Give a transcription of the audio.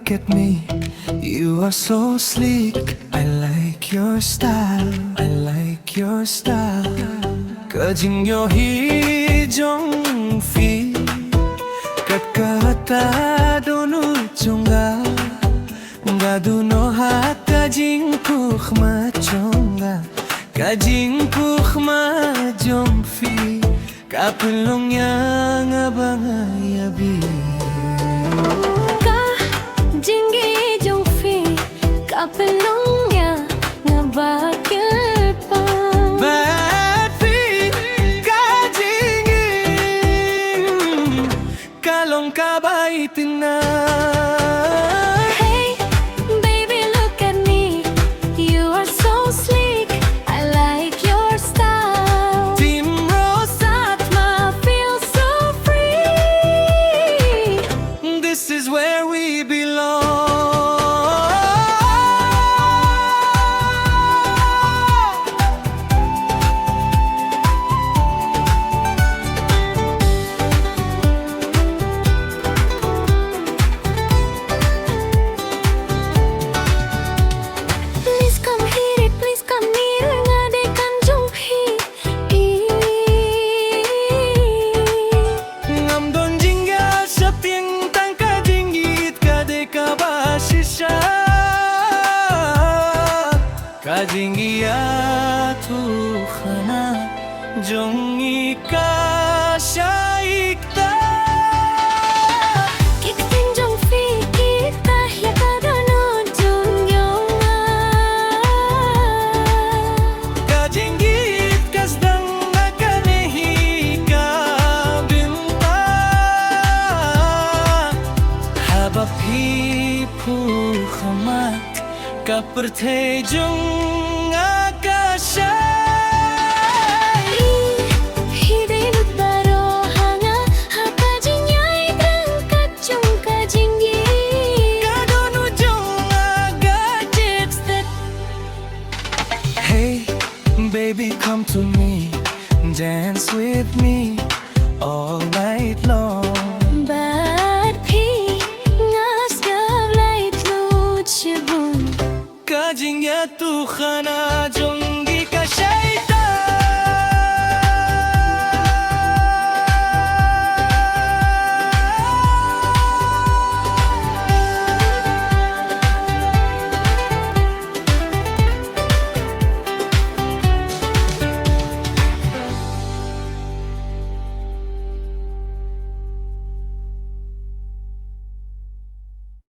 look at me, you are so sleek. I like your style, I like your style. Kajing yo hi jong fi kat kata donu chunga ngadu no ha kajing kukh ma chunga kajing kukh ma jong fi kapulong yang abang yabi Jingi jong fi kapelong ya ngabakil pa bad feet kajing kalong kabaitin na Hey baby look at me, you are so sleek. I like your style. Team Rosat I feel so free. this is where we belong. Please come hit it, please come near. Ngadekan jong hi. Ngam don jingga sa pieng tang ka jingit ka de ka ba shisha ka jingia tu khana jongi ka shaikta Kiktin jong fi kita ya kadano jong yonga. ka jingit kasdang nakanehi ka binta habap hi phu khamat ka perthe jong akasha Hidayut baro hanga haka jinyai berangkat jong kajinggi. Kadonu jong aga jipstick. Hey, baby, come to me, dance with me all night long. Bad pee ngas gavlait lu chibun. Kajing ya tu khana